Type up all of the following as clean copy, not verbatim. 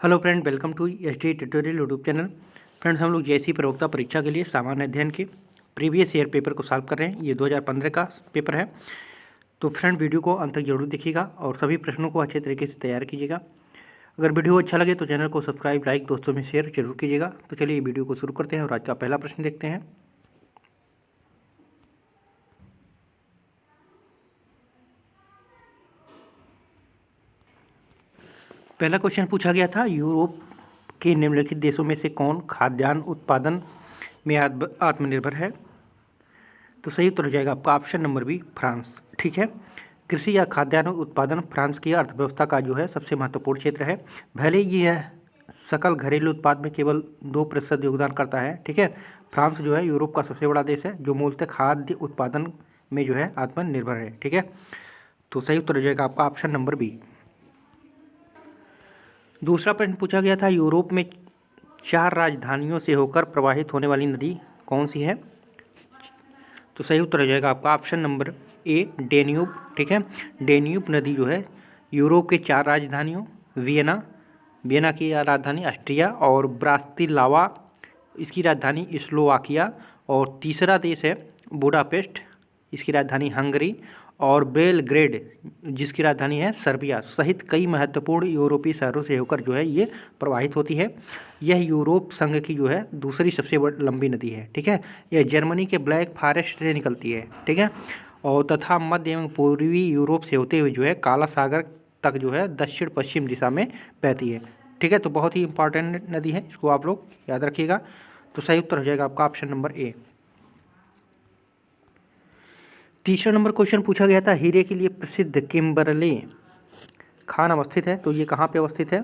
Hello friend, welcome to H D tutorial YouTube channel. Friends, हम लोग JSC प्रवक्ता परीक्षा के लिए सामान्य अध्ययन के प्रीवियस ईयर पेपर को सॉल्व कर रहे हैं। ये 2015 का पेपर है। तो फ्रेंड, वीडियो को अंत तक जरूर देखिएगा और सभी प्रश्नों को अच्छे तरीके से तैयार कीजिएगा। अगर वीडियो अच्छा लगे तो चैनल को सब्सक्राइब, लाइक, दोस्तों में शेयर जरूर कीजिएगा। तो चलिए वीडियो को शुरू करते हैं और आज का पहला प्रश्न देखते हैं। पहला क्वेश्चन पूछा गया था, यूरोप के निम्नलिखित देशों में से कौन खाद्यान्न उत्पादन में आत्मनिर्भर है? तो सही उत्तर हो जाएगा आपका ऑप्शन नंबर बी, फ्रांस। ठीक है। कृषि या खाद्यान्न उत्पादन फ्रांस की अर्थव्यवस्था का जो है सबसे महत्वपूर्ण क्षेत्र है। भले ही यह सकल घरेलू उत्पाद में केवल 2% योगदान करता है। ठीक है। फ्रांस जो है यूरोप का सबसे बड़ा देश है जो मूलतः खाद्य उत्पादन में जो है आत्मनिर्भर है। ठीक है। तो सही उत्तर हो जाएगा आपका ऑप्शन नंबर बी। दूसरा प्रश्न पूछा गया था, यूरोप में 4 राजधानियों से होकर प्रवाहित होने वाली नदी कौन सी है? तो सही उत्तर हो जाएगा आपका ऑप्शन नंबर ए, डेन्यूब। ठीक है। डेन्यूब नदी जो है यूरोप के 4 राजधानियों वियना की राजधानी ऑस्ट्रिया, और ब्रातिस्लावा इसकी राजधानी स्लोवाकिया, और तीसरा देश है बुडापेस्ट, इसकी राजधानी हंगरी, और बेलग्रेड जिसकी राजधानी है सर्बिया, सहित कई महत्वपूर्ण यूरोपीय शहरों से होकर जो है ये प्रवाहित होती है। यह यूरोप संघ की जो है दूसरी सबसे लंबी नदी है। ठीक है। यह जर्मनी के ब्लैक फॉरेस्ट से निकलती है। ठीक है। और तथा मध्य एवं पूर्वी यूरोप से होते हुए जो है काला सागर तक जो है दक्षिण पश्चिम दिशा में बहती है। ठीक है। तो बहुत ही इंपॉर्टेंट नदी है, इसको आप लोग याद रखिएगा। तो सही उत्तर हो जाएगा आपका ऑप्शन नंबर ए। तीसरा नंबर क्वेश्चन पूछा गया था, हीरे के लिए प्रसिद्ध किम्बरले खान अवस्थित है, तो ये कहाँ पे अवस्थित है?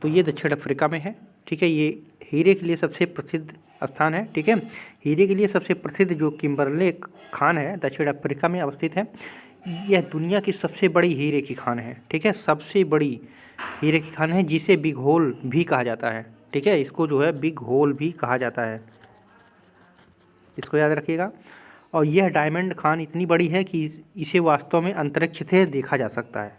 तो ये दक्षिण अफ्रीका में है। ठीक है। ये हीरे के लिए सबसे प्रसिद्ध स्थान है। ठीक है। हीरे के लिए सबसे प्रसिद्ध जो किम्बरले खान है दक्षिण अफ्रीका में अवस्थित है। यह दुनिया की सबसे बड़ी हीरे की खान है। ठीक है। सबसे बड़ी हीरे की खान है जिसे बिग होल भी कहा जाता है। ठीक है। इसको जो है बिग होल भी कहा जाता है, इसको याद रखिएगा। और यह डायमंड खान इतनी बड़ी है कि इसे वास्तव में अंतरिक्ष से देखा जा सकता है।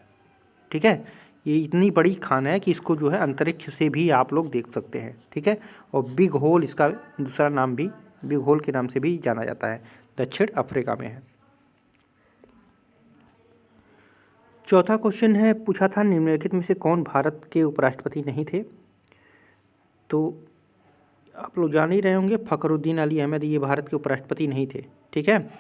ठीक है। ये इतनी बड़ी खान है कि इसको जो है अंतरिक्ष से भी आप लोग देख सकते हैं। ठीक है। और बिग होल इसका दूसरा नाम भी बिग होल के नाम से भी जाना जाता है, दक्षिण अफ्रीका में है। चौथा क्वेश्चन है, पूछा था निम्नलिखित में से कौन भारत के उपराष्ट्रपति नहीं थे? तो आप लोग जान ही रहे होंगे, फ़खरुद्दीन अली अहमद ये भारत के उपराष्ट्रपति नहीं थे। ठीक है।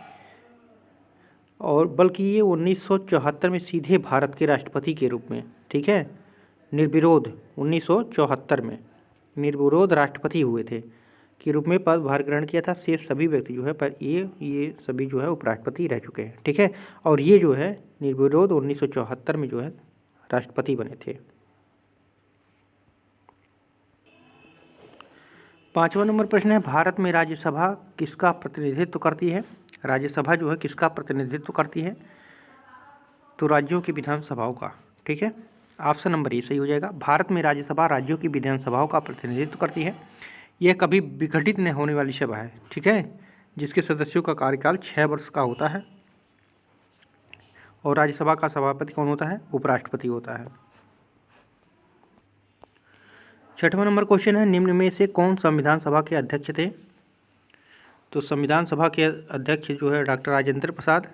और बल्कि ये 1974 में सीधे भारत के राष्ट्रपति के रूप में, ठीक है, निर्विरोध 1974 में निर्विरोध राष्ट्रपति हुए थे के रूप में पदभार ग्रहण किया था। शेष सभी व्यक्ति जो है पर ये सभी जो है उपराष्ट्रपति रह चुके हैं। ठीक है। और ये जो है निर्विरोध 1974 में जो है राष्ट्रपति बने थे। पाँचवा नंबर प्रश्न है, भारत में राज्यसभा किसका प्रतिनिधित्व करती है? राज्यसभा जो है किसका प्रतिनिधित्व करती है? तो राज्यों की विधानसभाओं का। ठीक है। ऑप्शन नंबर ए सही हो जाएगा। भारत में राज्यसभा राज्यों की विधानसभाओं का प्रतिनिधित्व करती है। यह कभी विघटित नहीं होने वाली सभा है। ठीक है। जिसके सदस्यों का कार्यकाल 6 वर्ष का होता है। और राज्यसभा का सभापति कौन होता है? उपराष्ट्रपति होता है। छठवां नंबर क्वेश्चन है, निम्न में से कौन संविधान सभा के अध्यक्ष थे? तो संविधान सभा के अध्यक्ष जो है डॉक्टर राजेंद्र प्रसाद,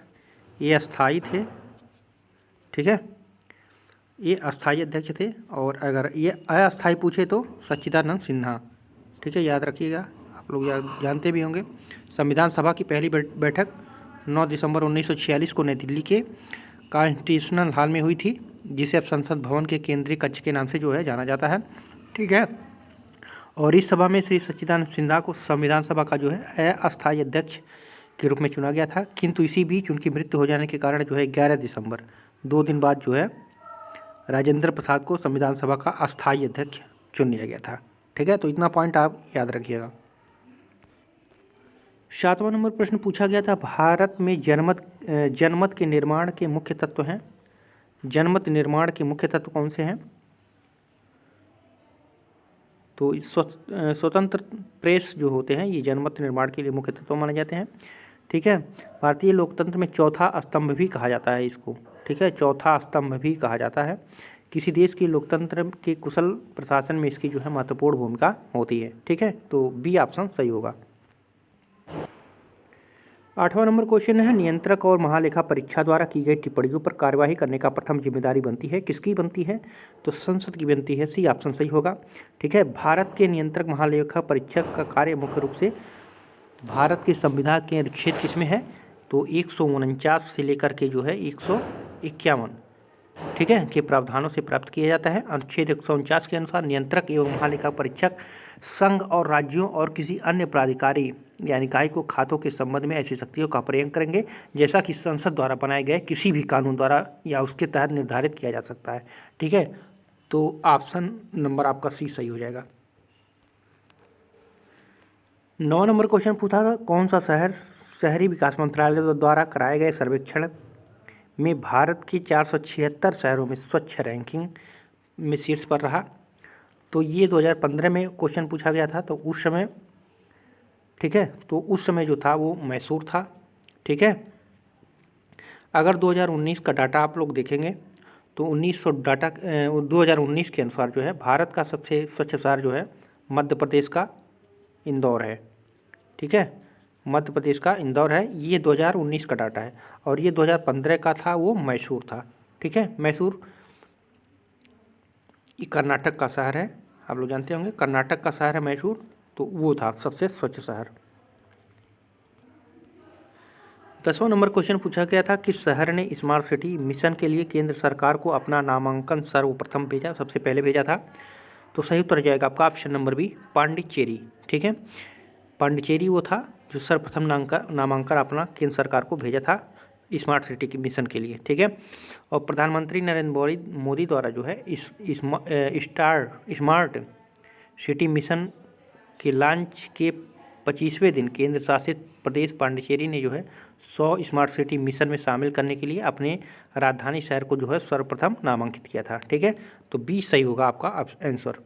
ये अस्थाई थे। ठीक है। ये अस्थाई अध्यक्ष थे। और अगर ये अस्थाई पूछे तो सच्चिदानंद सिन्हा। ठीक है, याद रखिएगा, आप लोग जानते भी होंगे। संविधान सभा की पहली बैठक 9 दिसंबर 1946 को नई दिल्ली के कॉन्स्टिट्यूशनल हॉल में हुई थी, जिसे अब संसद भवन के केंद्रीय कक्ष के नाम से जो है जाना जाता है। ठीक है। और इस सभा में श्री सच्चिदानंद सिन्हा को संविधान सभा का जो है अस्थायी अध्यक्ष के रूप में चुना गया था, किंतु इसी बीच उनकी मृत्यु हो जाने के कारण जो है 11 दिसंबर 2 दिन बाद जो है राजेंद्र प्रसाद को संविधान सभा का अस्थायी अध्यक्ष चुन लिया गया था। ठीक है। तो इतना पॉइंट आप याद रखिएगा। सातवां नंबर प्रश्न पूछा गया था, भारत में जनमत के निर्माण के मुख्य तत्व हैं। जनमत निर्माण के मुख्य तत्व कौन से हैं? तो स्वतंत्र प्रेस जो होते हैं ये जनमत निर्माण के लिए मुख्य तत्व माने जाते हैं। ठीक है। भारतीय लोकतंत्र में चौथा स्तंभ भी कहा जाता है इसको। ठीक है। चौथा स्तंभ भी कहा जाता है, किसी देश के लोकतंत्र के कुशल प्रशासन में इसकी जो है महत्वपूर्ण भूमिका होती है। ठीक है, तो बी ऑप्शन सही होगा। 8वां नंबर क्वेश्चन है, नियंत्रक और महालेखा परीक्षा द्वारा की गई टिप्पणियों पर कार्यवाही करने का प्रथम जिम्मेदारी बनती है, किसकी बनती है? तो संसद की बनती है। सी ऑप्शन सही होगा। ठीक है, भारत के नियंत्रक महालेखा परीक्षक का कार्य मुख्य रूप से भारत के संविधान के अनुच्छेद किसमें है? तो 149 से लेकर के जो है 151, ठीक है, के प्रावधानों से प्राप्त किया जाता है। अनुच्छेद 149 के अनुसार नियंत्रक एवं महालेखा परीक्षक संघ और राज्यों और किसी अन्य प्राधिकारी या निकाय को खातों के संबंध में ऐसी शक्तियों का प्रयोग करेंगे जैसा कि संसद द्वारा बनाए गए किसी भी कानून द्वारा या उसके तहत निर्धारित किया जा सकता है। ठीक है, तो ऑप्शन नंबर आपका सी सही हो जाएगा। 9 नंबर क्वेश्चन पूछा था, कौन सा शहर शहरी विकास मंत्रालय द्वारा कराए गए सर्वेक्षण में भारत के 476 शहरों में स्वच्छ रैंकिंग में शीर्ष पर रहा? तो ये 2015 में क्वेश्चन पूछा गया था। तो उस समय, ठीक है, तो उस समय जो था वो मैसूर था। ठीक है, अगर 2019 का डाटा आप लोग देखेंगे तो 2019 के अनुसार जो है भारत का सबसे स्वच्छ शहर जो है मध्य प्रदेश का इंदौर है। ठीक है, मध्य प्रदेश का इंदौर है। ये 2019 का डाटा है और ये 2015 का था, वो मैसूर था। ठीक है, मैसूर ये कर्नाटक का शहर है, आप लोग जानते होंगे, कर्नाटक का शहर है मैसूर, तो वो था सबसे स्वच्छ शहर। 10वां नंबर क्वेश्चन पूछा गया था, किस शहर ने स्मार्ट सिटी मिशन के लिए केंद्र सरकार को अपना नामांकन सर्वप्रथम भेजा, सबसे पहले भेजा था? तो सही उत्तर जाएगा आपका ऑप्शन नंबर बी, पांडिचेरी। ठीक है, पांडिचेरी वो था जो सर्वप्रथम नामांकन अपना केंद्र सरकार को भेजा था स्मार्ट सिटी के मिशन के लिए। ठीक है, और प्रधानमंत्री नरेंद्र मोदी द्वारा जो है इस स्मार्ट सिटी मिशन के लॉन्च के 25वें दिन केंद्र शासित प्रदेश पांडिचेरी ने जो है 100 स्मार्ट सिटी मिशन में शामिल करने के लिए अपने राजधानी शहर को जो है सर्वप्रथम नामांकित किया था। ठीक है, तो बी सही होगा आपका आंसर।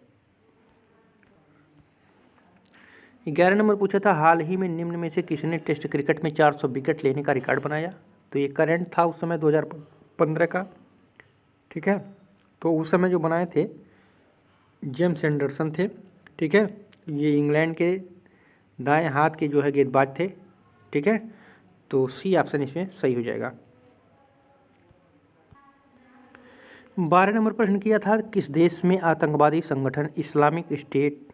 11 नंबर पूछा था, हाल ही में निम्न में से किसने टेस्ट क्रिकेट में 400 विकेट लेने का रिकॉर्ड बनाया? तो ये करंट था उस समय 2015 का। ठीक है, तो उस समय जो बनाए थे जेम्स एंडरसन थे। ठीक है, ये इंग्लैंड के दाएं हाथ के जो है गेंदबाज थे। ठीक है, तो सी ऑप्शन इसमें सही हो जाएगा। 12 नंबर प्रश्न किया था, किस देश में आतंकवादी संगठन इस्लामिक स्टेट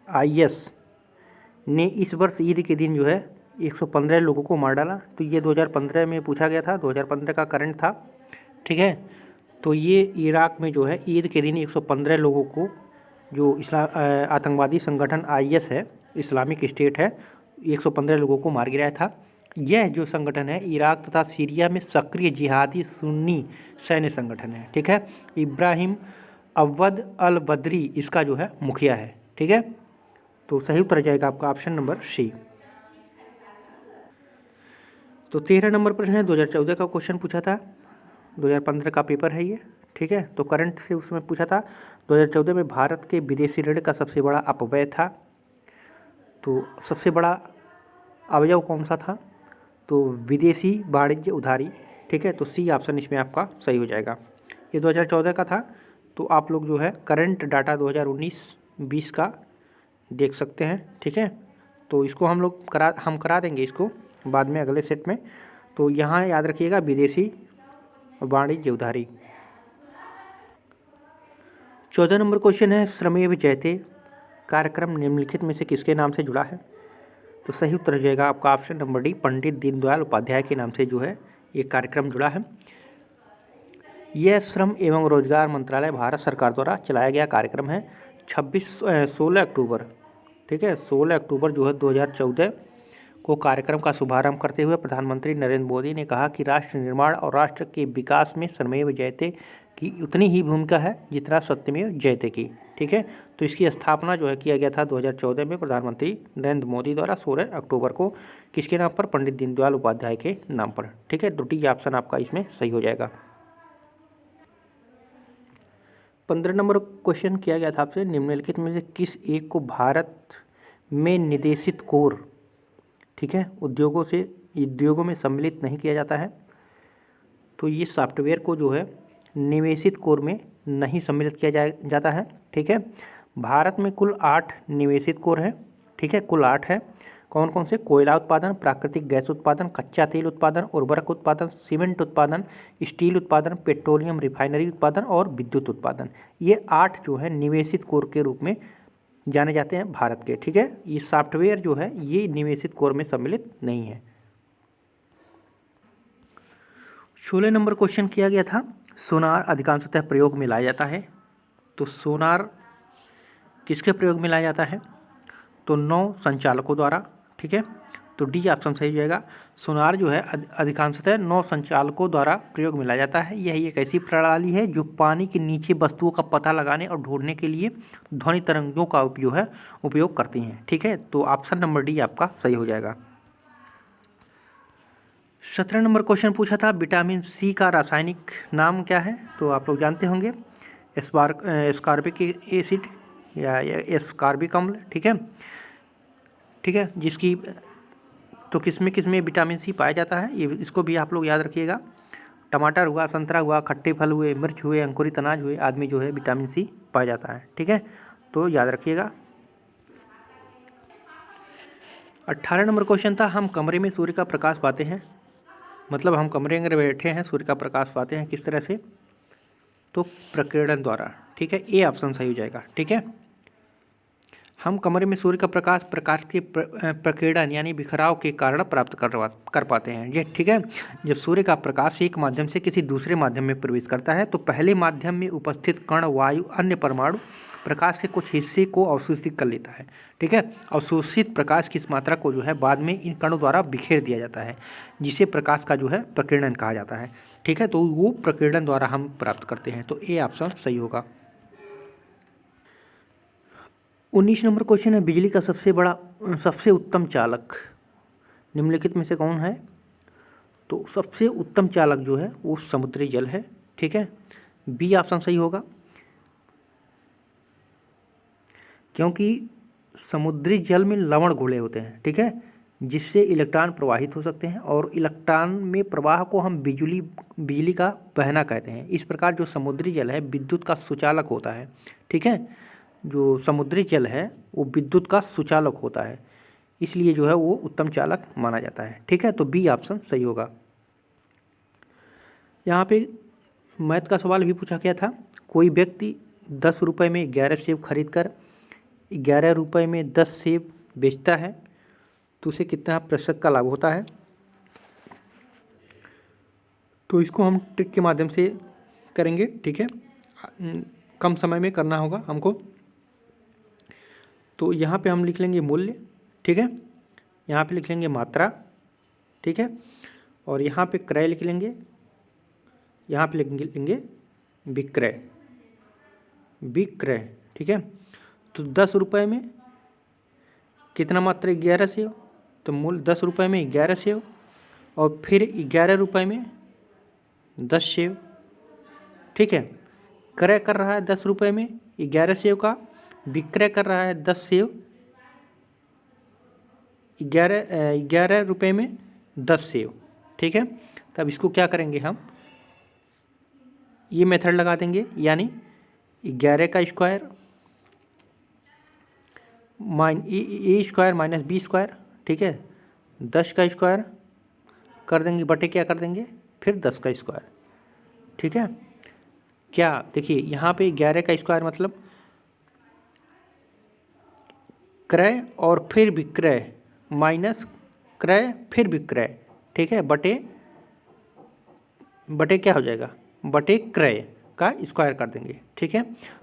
IS ने इस वर्ष ईद के दिन जो है 115 लोगों को मार डाला? तो ये 2015 में पूछा गया था, 2015 का करंट था। ठीक है, तो ये इराक में जो है ईद के दिन 115 लोगों को, जो आतंकवादी संगठन IS है, इस्लामिक स्टेट है, 115 लोगों को मार गिराया था। यह जो संगठन है इराक तथा सीरिया में सक्रिय जिहादी सुन्नी सैन्य संगठन है। ठीक है, इब्राहिम अव्वद अल बदरी इसका जो है मुखिया है। ठीक है, तो सही उत्तर जाएगा आपका ऑप्शन नंबर सी। तो 13 नंबर प्रश्न है, 2014 का क्वेश्चन पूछा था, 2015 का पेपर है ये। ठीक है, तो करंट से उसमें पूछा था 2014 में भारत के विदेशी ऋण का सबसे बड़ा अपव्यय था। तो सबसे बड़ा अवयव कौन सा था? तो विदेशी वाणिज्य उधारी। ठीक है, तो सी ऑप्शन इसमें आपका सही हो जाएगा। ये 2014 का था, तो आप लोग जो है करंट डाटा 2019-20 का देख सकते हैं। ठीक है, तो इसको हम करा देंगे इसको बाद में अगले सेट में। तो यहाँ याद रखिएगा विदेशी वाणिज्य उधारी। 14 नंबर क्वेश्चन है, श्रमेव जयते कार्यक्रम निम्नलिखित में से किसके नाम से जुड़ा है? तो सही उत्तर हो जाएगा आपका option number D, Pandit Deendayal Upadhyay के नाम से जो है ये कार्यक्रम जुड़ा है। यह श्रम एवं रोजगार मंत्रालय भारत सरकार द्वारा चलाया गया कार्यक्रम है। 16 अक्टूबर, ठीक है, 16 अक्टूबर जो है 2014 को कार्यक्रम का शुभारंभ करते हुए प्रधानमंत्री नरेंद्र मोदी ने कहा कि राष्ट्र निर्माण और राष्ट्र के विकास में श्रमेव जयते की उतनी ही भूमिका है जितना सत्यमेव जयते की। ठीक है, तो इसकी स्थापना जो है किया गया था 2014 में प्रधानमंत्री नरेंद्र मोदी द्वारा 16 अक्टूबर को, किसके नाम पर? पंडित दीनदयाल उपाध्याय के नाम पर। ठीक है, तो डी ऑप्शन आपका इसमें सही हो जाएगा। 15 नंबर क्वेश्चन किया गया था आपसे, निम्नलिखित में से किस एक को भारत में निदेशित कोर, ठीक है, उद्योगों में सम्मिलित नहीं किया जाता है? तो ये सॉफ्टवेयर को जो है निवेशित कोर में नहीं सम्मिलित किया जाता है। ठीक है, भारत में कुल 8 निवेशित कोर है। ठीक है, कुल 8 है। कौन कौन से? कोयला उत्पादन, प्राकृतिक गैस उत्पादन, कच्चा तेल उत्पादन, उर्वरक उत्पादन, सीमेंट उत्पादन, स्टील उत्पादन, पेट्रोलियम रिफाइनरी उत्पादन और विद्युत उत्पादन। ये 8 जो है निवेशित कोर के रूप में जाने जाते हैं भारत के। ठीक है, ये सॉफ्टवेयर जो है ये निवेशित कोर में सम्मिलित नहीं है। 16 नंबर क्वेश्चन किया गया था, सोनार अधिकांशतः प्रयोग में लाया जाता है। तो सोनार किसके प्रयोग में लाया जाता है? तो नौ संचालकों द्वारा। ठीक है, तो डी ऑप्शन सही हो जाएगा। सोनार जो है अधिकांशतः 9 संचालकों द्वारा प्रयोग में लाया जाता है। यह एक ऐसी प्रणाली है जो पानी के नीचे वस्तुओं का पता लगाने और ढूंढने के लिए ध्वनि तरंगों का उपयोग करती हैं। ठीक है, तो ऑप्शन नंबर डी आपका सही हो जाएगा। 17 नंबर क्वेश्चन पूछा था, विटामिन सी का रासायनिक नाम क्या है? तो आप लोग जानते होंगे, एस्कॉर्बिक एसिड या एस्कॉर्बिक अम्ल। ठीक है, ठीक है, जिसकी तो किसमें विटामिन सी पाया जाता है, ये इसको भी आप लोग याद रखिएगा। टमाटर हुआ, संतरा हुआ, खट्टे फल हुए, मिर्च हुए, अंकुरित अनाज हुए, आदमी जो है विटामिन सी पाया जाता है। ठीक है, तो याद रखिएगा। 18 नंबर क्वेश्चन था, हम कमरे में सूर्य का प्रकाश पाते हैं, मतलब हम कमरे में बैठे हैं, सूर्य का प्रकाश पाते हैं किस तरह से? तो प्रकीर्णन द्वारा। ठीक है, ए ऑप्शन सही हो जाएगा। ठीक है, हम कमरे में सूर्य का प्रकाश के प्रकीर्णन यानी बिखराव के कारण प्राप्त कर पाते हैं। ये ठीक है, जब सूर्य का प्रकाश एक माध्यम से किसी दूसरे माध्यम में प्रवेश करता है तो पहले माध्यम में उपस्थित कण, वायु, अन्य परमाणु प्रकाश के कुछ हिस्से को अवशोषित कर लेता है। ठीक है, अवशोषित प्रकाश की इस मात्रा को जो है बाद में इन कणों द्वारा बिखेर दिया जाता है, जिसे प्रकाश का जो है प्रकीर्णन कहा जाता है। ठीक है, तो वो प्रकीर्णन द्वारा हम प्राप्त करते हैं, तो ए ऑप्शन सही होगा। 19 नंबर क्वेश्चन है, बिजली का सबसे उत्तम चालक निम्नलिखित में से कौन है? तो सबसे उत्तम चालक जो है वो समुद्री जल है। ठीक है, बी ऑप्शन सही होगा, क्योंकि समुद्री जल में लवण घुले होते हैं। ठीक है, जिससे इलेक्ट्रॉन प्रवाहित हो सकते हैं और इलेक्ट्रॉन में प्रवाह को हम बिजली का बहना कहते हैं। इस प्रकार जो समुद्री जल है विद्युत का सुचालक होता है। ठीक है, जो समुद्री जल है वो विद्युत का सुचालक होता है, इसलिए जो है वो उत्तम चालक माना जाता है। ठीक है, तो बी ऑप्शन सही होगा। यहाँ पे मैथ का सवाल भी पूछा गया था, कोई व्यक्ति 10 रुपये में 11 सेब खरीद कर 11 रुपये में 10 सेब बेचता है तो उसे कितना प्रतिशत का लाभ होता है? तो इसको हम ट्रिक के माध्यम से करेंगे। ठीक है, कम समय में करना होगा हमको। तो यहाँ पे हम लिख लेंगे मूल्य। ठीक है, यहाँ पे लिख लेंगे मात्रा। ठीक है, और यहाँ पे क्रय लिख लेंगे, यहाँ पे लिखेंगे विक्रय। ठीक है, तो 10 रुपये में कितना मात्रा? 11 सेव, तो मूल्य 10 रुपये में 11 सेव, और फिर 11 रुपये में 10 सेव। ठीक है, क्रय कर रहा है 10 रुपये में 11 सेव का, विक्रय कर रहा है 10 सेव 11 रुपये में 10 सेव। ठीक है, तब इसको क्या करेंगे हम, ये मेथड लगा देंगे, यानी 11 का स्क्वायर ए स्क्वायर माइनस बी स्क्वायर। ठीक है, 10 का स्क्वायर कर देंगे बटे क्या कर देंगे, फिर 10 का स्क्वायर। ठीक है, क्या देखिए यहाँ पे 11 का स्क्वायर मतलब क्रय और फिर विक्रय माइनस क्रय फिर विक्रय। ठीक है, बटे क्या हो जाएगा, बटे क्रय का स्क्वायर कर देंगे। ठीक है,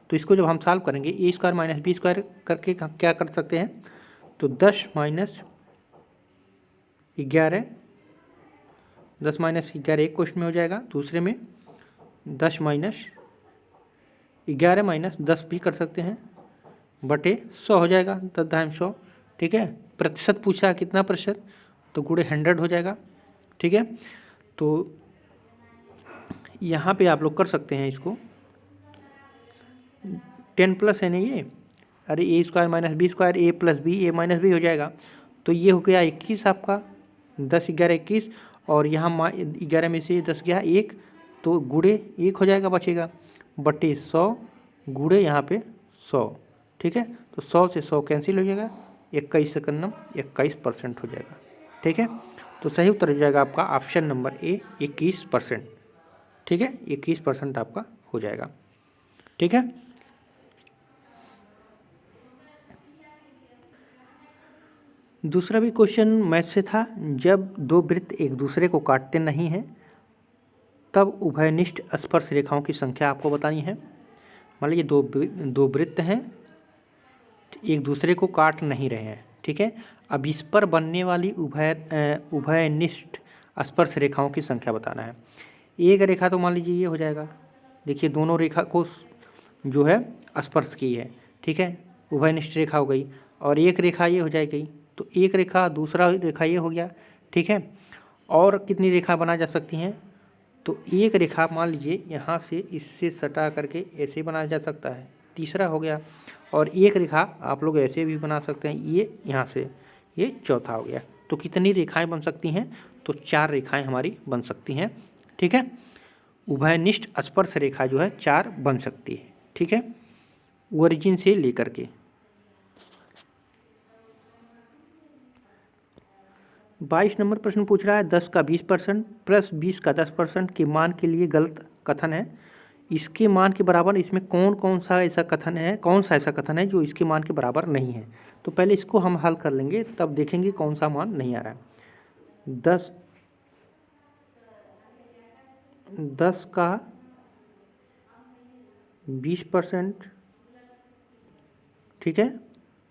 तो इसको जब हम सॉल्व करेंगे ए स्क्वायर माइनस बी स्क्वायर करके हम क्या कर सकते हैं, तो 10 माइनस 11 एक क्वेश्चन में हो जाएगा, दूसरे में 10 माइनस 11 माइनस 10 भी कर सकते हैं, बटे 100 हो जाएगा, 10 × 100। ठीक है, प्रतिशत पूछा कितना प्रतिशत, तो गुणे 100 हो जाएगा। ठीक है, तो यहाँ पे आप लोग कर सकते हैं इसको 10 प्लस है ना ये, अरे ए स्क्वायर माइनस बी स्क्वायर, ए प्लस बी, ए माइनस बी हो जाएगा, तो ये हो गया 21 आपका, 10 11 21, और यहाँ 11 में से 10 गया 1, तो गुणे 1 हो जाएगा बचेगा, बटे 100 गुणे यहाँ पे 100, ठीक है। तो 100 से 100 कैंसिल हो जाएगा, 21 सेकंड 21% हो जाएगा, ठीक है। तो सही उत्तर हो जाएगा आपका ऑप्शन नंबर ए 21%, ठीक है। 21% आपका हो जाएगा, ठीक है। दूसरा भी क्वेश्चन मैथ से था, जब दो वृत्त एक दूसरे को काटते नहीं हैं तब उभयनिष्ठ स्पर्श रेखाओं की संख्या आपको बतानी है। मान लीजिए दो वृत्त हैं, एक दूसरे को काट नहीं रहे हैं, ठीक है। अब इस पर बनने वाली उभयनिष्ठ स्पर्श रेखाओं की संख्या बताना है। एक रेखा तो मान लीजिए ये हो जाएगा, देखिए दोनों रेखा को जो है स्पर्श की है, ठीक है, उभयनिष्ठ रेखा हो गई। और एक रेखा ये हो जाएगी, तो एक रेखा दूसरा रेखा ये हो गया, ठीक है। और कितनी रेखा बना जा सकती हैं, तो एक रेखा मान लीजिए यहाँ से इससे सटा करके ऐसे बनाया जा सकता है, तीसरा हो गया। और एक रेखा आप लोग ऐसे भी बना सकते हैं, ये यहाँ से, ये चौथा हो गया। तो कितनी रेखाएं बन सकती हैं, तो 4 रेखाएं हमारी बन सकती हैं, ठीक है। उभयनिष्ठ स्पर्श रेखा जो है 4 बन सकती है, ठीक है, ओरिजिन से लेकर के। 22 नंबर प्रश्न पूछ रहा है 10 का 20% प्लस 20 का 10% के मान के लिए गलत कथन है, इसके मान के बराबर इसमें कौन सा ऐसा कथन है जो इसके मान के बराबर नहीं है। तो पहले इसको हम हल कर लेंगे, तब देखेंगे कौन सा मान नहीं आ रहा है। 10 का 20%, ठीक है,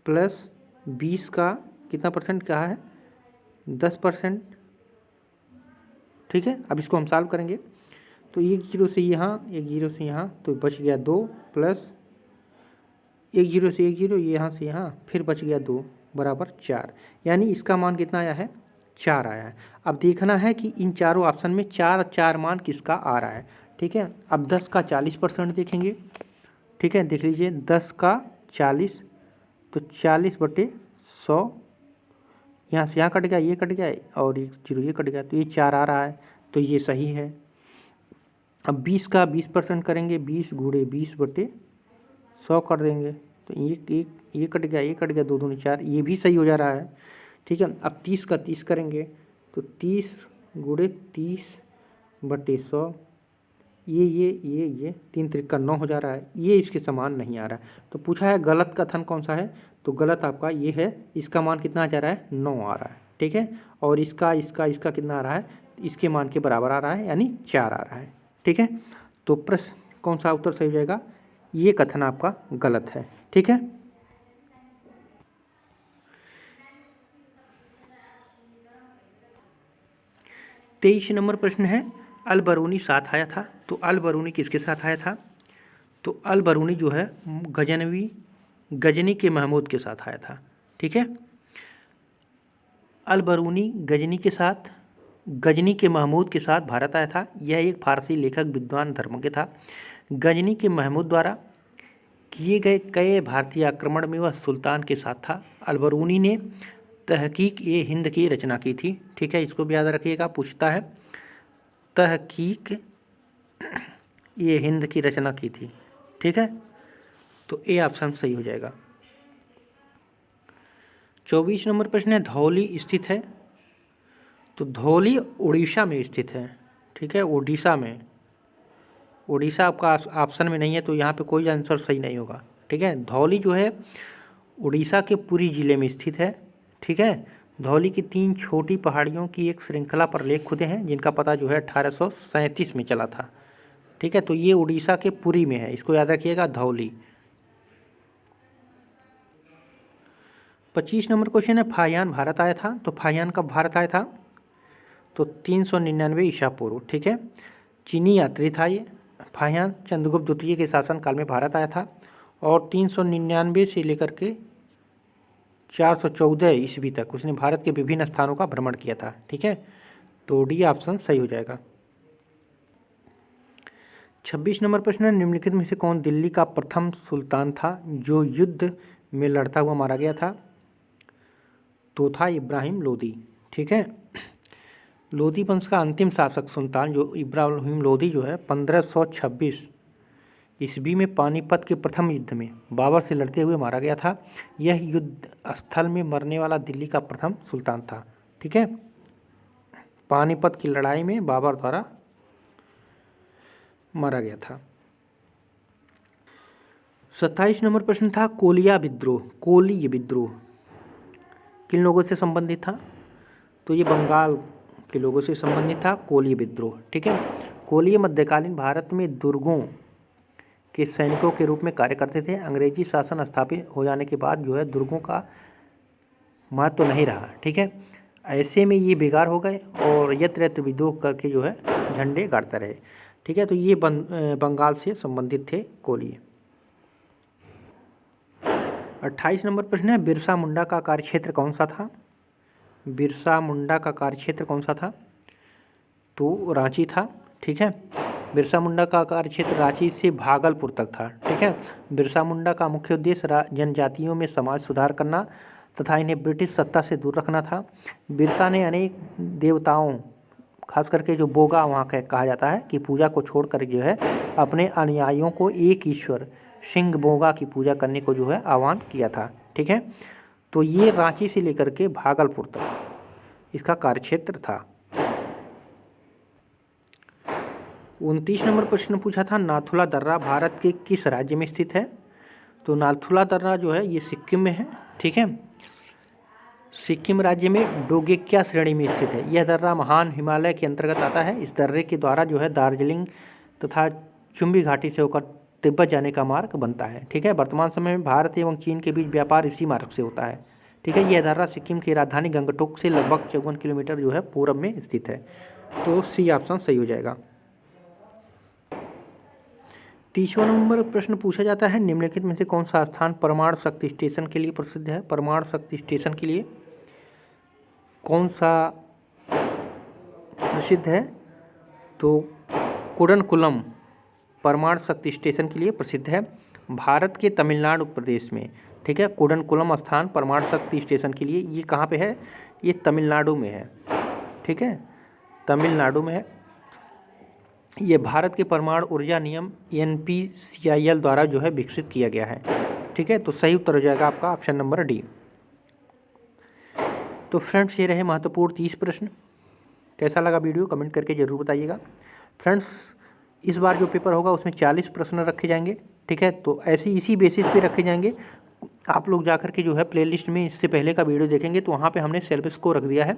प्लस 20 का कितना परसेंट कहा है, 10%, ठीक है। अब इसको हम सॉल्व करेंगे, तो 1 0 से यहाँ, 1 0 से यहाँ, तो बच गया 2, प्लस 1 0 से 1 0, यहाँ से यहाँ, फिर बच गया 2 बराबर 4, यानी इसका मान कितना आया है, 4 आया है। अब देखना है कि इन चारों ऑप्शन में 4 मान किसका आ रहा है, ठीक है। अब 10 का 40% देखेंगे, ठीक है, देख लीजिए 10 का 40, तो 40/100, यहाँ से यहाँ कट गया, ये कट गया, और 1 0 ये कट गया, तो ये 4 आ रहा है, तो ये सही है। अब 20 का 20% करेंगे, 20 गुणे 20/100 कर देंगे, तो ये कट गया, ये कट गया, 2 दूनी 4, ये भी सही हो जा रहा है, ठीक है। अब 30 का 30 करेंगे, तो 30 गुणे 30/100, ये 3 त्रिका 9 हो जा रहा है, ये इसके समान नहीं आ रहा है। तो पूछा है गलत कथन कौन सा है, तो गलत आपका ये है, इसका मान कितना जा रहा है, 9 आ रहा है, ठीक है। और इसका कितना आ रहा है, इसके मान के बराबर आ रहा है, यानी 4 आ रहा है, ठीक है। तो प्रश्न कौन सा उत्तर सही हो जाएगा, ये कथन आपका गलत है, ठीक है। तेईस नंबर प्रश्न है, अल बरूनी साथ आया था, तो अल बरूनी किसके साथ आया था, तो अल बरूनी जो है गजनी के महमूद के साथ आया था, ठीक है। अल बरूनी गजनी के महमूद के साथ भारत आया था। यह एक फारसी लेखक विद्वान धर्मज्ञ था। गजनी के महमूद द्वारा किए गए कई भारतीय आक्रमण में वह सुल्तान के साथ था। अल बरूनी ने तहकीक ए हिंद की रचना की थी, ठीक है, इसको भी याद रखिएगा, पूछता है, तहकीक ए हिंद की रचना की थी, ठीक है। तो ए ऑप्शन सही हो जाएगा। 24 नंबर प्रश्न है, धौली स्थित है, तो धौली उड़ीसा में स्थित है, ठीक है, उड़ीसा में, उड़ीसा आपका ऑप्शन में नहीं है, तो यहाँ पे कोई आंसर सही नहीं होगा, ठीक है। धौली जो है उड़ीसा के पुरी जिले में स्थित है, ठीक है। धौली की 3 छोटी पहाड़ियों की एक श्रृंखला पर लेख खुदे हैं, जिनका पता जो है 1837 में चला था, ठीक है। तो ये उड़ीसा के पुरी में है, इसको याद रखिएगा, धौली। 25 नंबर क्वेश्चन है, फाहियान भारत आया था, तो फाहियान कब भारत आया था, तो 399 ईसा पूर्व, ठीक है। चीनी यात्री था ये फाहियान, चंद्रगुप्त द्वितीय के शासनकाल में भारत आया था, और 399 से लेकर के 414 ईस्वी तक उसने भारत के विभिन्न स्थानों का भ्रमण किया था, ठीक है। तो डी ऑप्शन सही हो जाएगा। 26 नंबर प्रश्न है, निम्नलिखित में से कौन दिल्ली का प्रथम सुल्तान था जो युद्ध में लड़ता हुआ मारा गया था, तो था इब्राहिम लोदी, ठीक है। लोधी वंश का अंतिम शासक सुल्तान जो इब्राहिम लोधी जो है 1526 ईस्वी में पानीपत के प्रथम युद्ध में बाबर से लड़ते हुए मारा गया था। यह युद्ध स्थल में मरने वाला दिल्ली का प्रथम सुल्तान था। ठीक है, पानीपत की लड़ाई में बाबर द्वारा मारा गया था। 27 नंबर प्रश्न था कोलिया विद्रोह। कोली विद्रोह किन लोगों से संबंधित था? तो ये बंगाल के लोगों से संबंधित था कोली विद्रोह। ठीक है, कोलिय मध्यकालीन भारत में दुर्गों के सैनिकों के रूप में कार्य करते थे। अंग्रेजी शासन स्थापित हो जाने के बाद जो है दुर्गों का महत्व तो नहीं रहा। ठीक है, ऐसे में ये बेकार हो गए और यत्र यत्र विद्रोह करके जो है झंडे गाड़ते रहे। ठीक है, तो ये बंगाल से संबंधित थे कोलिय। 28 नंबर प्रश्न है बिरसा मुंडा का कार्यक्षेत्र कौन सा था? बिरसा मुंडा का कार्यक्षेत्र कौन सा था? तो रांची था। ठीक है, बिरसा मुंडा का कार्यक्षेत्र रांची से भागलपुर तक था। ठीक है, बिरसा मुंडा का मुख्य उद्देश्य जनजातियों में समाज सुधार करना तथा इन्हें ब्रिटिश सत्ता से दूर रखना था। बिरसा ने अनेक देवताओं, खास करके जो बोगा वहाँ का कहा जाता है कि पूजा को छोड़कर जो है अपने अनुयायियों को एक ईश्वर सिंह बोगा की पूजा करने को जो है आह्वान किया था। ठीक है, तो ये रांची से लेकर के भागलपुर तक इसका कार्यक्षेत्र था। 29 नंबर प्रश्न पूछा था नाथुला दर्रा भारत के किस राज्य में स्थित है? तो नाथुला दर्रा जो है ये सिक्किम में है। ठीक है, सिक्किम राज्य में डोगेक्या श्रेणी में स्थित है। यह दर्रा महान हिमालय के अंतर्गत आता है। इस दर्रे के द्वारा जो है दार्जिलिंग तथा चुंबी घाटी से होकर तिब्बत जाने का मार्ग बनता है। ठीक है, वर्तमान समय में भारत एवं चीन के बीच व्यापार इसी मार्ग से होता है। ठीक है, यह दर्रा सिक्किम की राजधानी गंगटोक से लगभग 54 किलोमीटर जो है पूर्व में स्थित है। तो सी ऑप्शन सही हो जाएगा। 30वां नंबर प्रश्न पूछा जाता है निम्नलिखित में से कौन सा स्थान परमाणु शक्ति स्टेशन के लिए प्रसिद्ध है? परमाणु शक्ति स्टेशन के लिए कौन सा प्रसिद्ध है? तो कुडनकुलम परमाणु शक्ति स्टेशन के लिए प्रसिद्ध है। भारत के तमिलनाडु प्रदेश में, ठीक है, कुडनकुलम स्थान परमाणु शक्ति स्टेशन के लिए, ये कहाँ पे है? ये तमिलनाडु में है। ठीक है, तमिलनाडु में है। ये भारत के परमाणु ऊर्जा नियम NPCIL द्वारा जो है विकसित किया गया है। ठीक है, तो सही उत्तर हो जाएगा आपका ऑप्शन नंबर डी। तो फ्रेंड्स, ये रहे महत्वपूर्ण 30 प्रश्न। कैसा लगा वीडियो कमेंट करके ज़रूर बताइएगा। फ्रेंड्स, इस बार जो पेपर होगा उसमें 40 प्रश्न रखे जाएंगे। ठीक है, तो ऐसे इसी बेसिस पे रखे जाएंगे। आप लोग जाकर के जो है प्लेलिस्ट में इससे पहले का वीडियो देखेंगे तो वहाँ पे हमने सिलेबस को रख दिया है।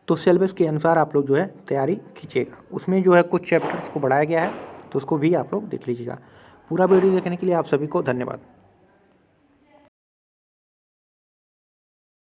तो सिलेबस के अनुसार आप लोग जो है तैयारी कीजिएगा। उसमें जो है कुछ चैप्टर्स को बढ़ाया गया है तो उसको भी आप लोग देख लीजिएगा। पूरा वीडियो देखने के लिए आप सभी को धन्यवाद।